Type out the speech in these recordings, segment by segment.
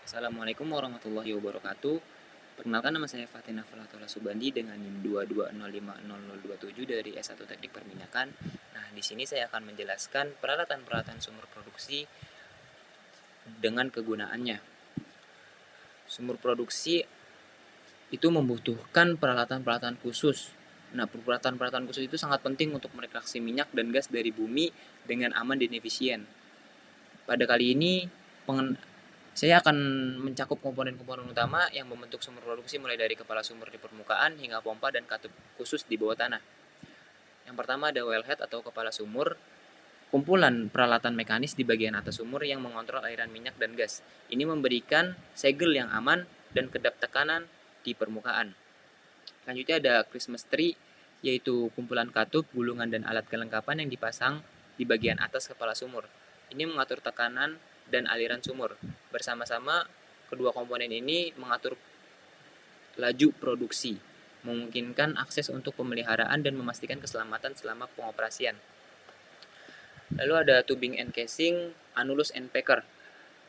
Assalamualaikum warahmatullahi wabarakatuh. Perkenalkan, nama saya Fatina Falatola Subandi dengan NIM 220500027 dari S1 Teknik Perminyakan. Nah, di sini saya akan menjelaskan peralatan-peralatan sumur produksi dengan kegunaannya. Sumur produksi itu membutuhkan peralatan-peralatan khusus. Nah, peralatan-peralatan khusus itu sangat penting untuk mengekstraksi minyak dan gas dari bumi dengan aman dan efisien. Pada kali ini, saya akan mencakup komponen-komponen utama yang membentuk sumur produksi, mulai dari kepala sumur di permukaan hingga pompa dan katup khusus di bawah tanah. Yang pertama ada wellhead atau kepala sumur, kumpulan peralatan mekanis di bagian atas sumur yang mengontrol aliran minyak dan gas. Ini memberikan segel yang aman dan kedap tekanan di permukaan. Selanjutnya ada Christmas tree, yaitu kumpulan katup, gulungan, dan alat kelengkapan yang dipasang di bagian atas kepala sumur. Ini mengatur tekanan dan aliran sumur. Bersama-sama, kedua komponen ini mengatur laju produksi, memungkinkan akses untuk pemeliharaan dan memastikan keselamatan selama pengoperasian. Lalu ada tubing and casing, annulus and packer.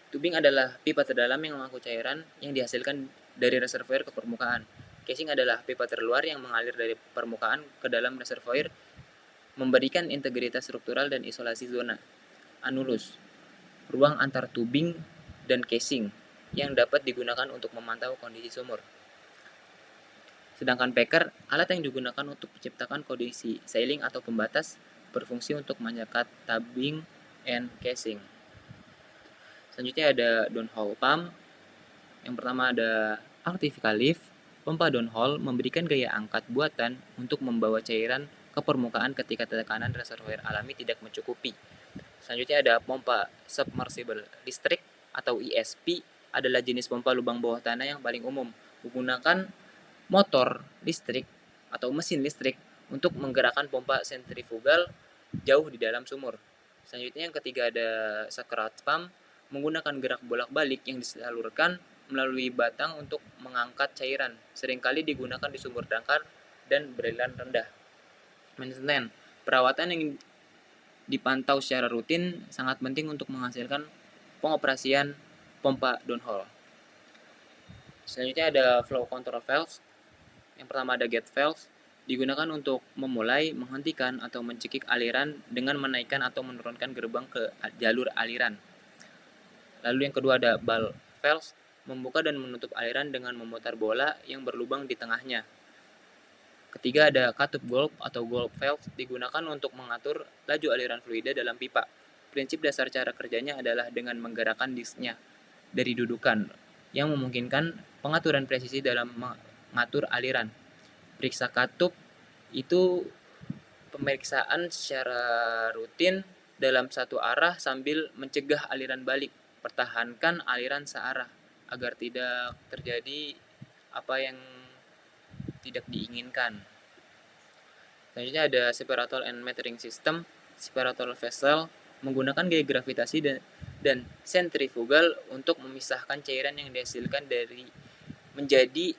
Tubing adalah pipa terdalam yang mengangkut cairan yang dihasilkan dari reservoir ke permukaan. Casing adalah pipa terluar yang mengalir dari permukaan ke dalam reservoir, memberikan integritas struktural dan isolasi zona. Annulus, ruang antar tubing dan casing yang dapat digunakan untuk memantau kondisi sumur. Sedangkan packer, alat yang digunakan untuk menciptakan kondisi sealing atau pembatas, berfungsi untuk menyekat tubing and casing. Selanjutnya ada downhole pump. Yang pertama ada artificial lift. Pompa downhole memberikan gaya angkat buatan untuk membawa cairan ke permukaan ketika tekanan reservoir alami tidak mencukupi. Selanjutnya ada pompa submersible listrik atau ESP, adalah jenis pompa lubang bawah tanah yang paling umum, menggunakan motor listrik atau mesin listrik untuk menggerakkan pompa sentrifugal jauh di dalam sumur. Selanjutnya yang ketiga ada Sacred pump, menggunakan gerak bolak-balik yang disalurkan melalui batang untuk mengangkat cairan. Seringkali digunakan di sumur dangkal dan beraliran rendah. Maintenance, perawatan yang dipantau secara rutin sangat penting untuk menghasilkan pengoperasian pompa downhole. Selanjutnya ada flow control valves. Yang pertama ada gate valve, digunakan untuk memulai, menghentikan, atau mencekik aliran dengan menaikkan atau menurunkan gerbang ke jalur aliran. Lalu yang kedua ada valve valve, membuka dan menutup aliran dengan memutar bola yang berlubang di tengahnya. Ketiga ada katup gulp atau gulp valve, digunakan untuk mengatur laju aliran fluida dalam pipa. Prinsip dasar cara kerjanya adalah dengan menggerakkan disknya dari dudukan, yang memungkinkan pengaturan presisi dalam mengatur aliran. Periksa katup itu pemeriksaan secara rutin dalam satu arah sambil mencegah aliran balik. Pertahankan aliran searah agar tidak terjadi apa yang tidak diinginkan. Selanjutnya ada separator and metering system. Separator vessel menggunakan gaya gravitasi dan sentrifugal untuk memisahkan cairan yang dihasilkan dari menjadi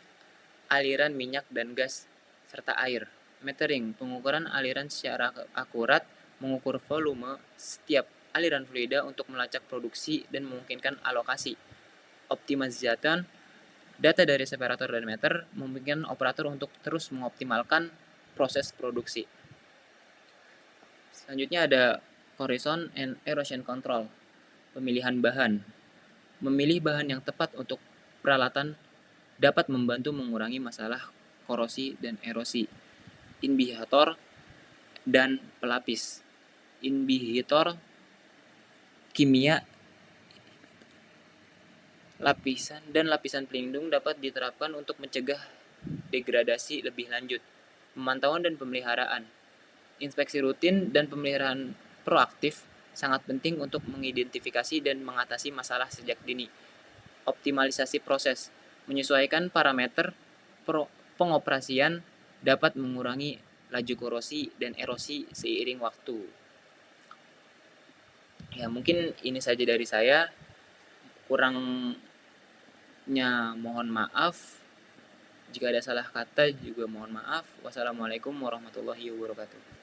aliran minyak dan gas serta air. Metering, pengukuran aliran secara akurat, mengukur volume setiap aliran fluida untuk melacak produksi dan memungkinkan alokasi. Optimization, data dari separator dan meter memungkinkan operator untuk terus mengoptimalkan proses produksi. Selanjutnya ada corrosion and erosion control, pemilihan bahan. Memilih bahan yang tepat untuk peralatan dapat membantu mengurangi masalah korosi dan erosi. Inhibitor dan pelapis. Inhibitor kimia, lapisan dan lapisan pelindung dapat diterapkan untuk mencegah degradasi lebih lanjut. Pemantauan dan pemeliharaan. Inspeksi rutin dan pemeliharaan proaktif sangat penting untuk mengidentifikasi dan mengatasi masalah sejak dini. Optimalisasi proses, menyesuaikan parameter pengoperasian dapat mengurangi laju korosi dan erosi seiring waktu. Ya, mungkin ini saja dari saya. Kurangnya mohon maaf. Jika ada salah kata juga mohon maaf. Wassalamualaikum warahmatullahi wabarakatuh.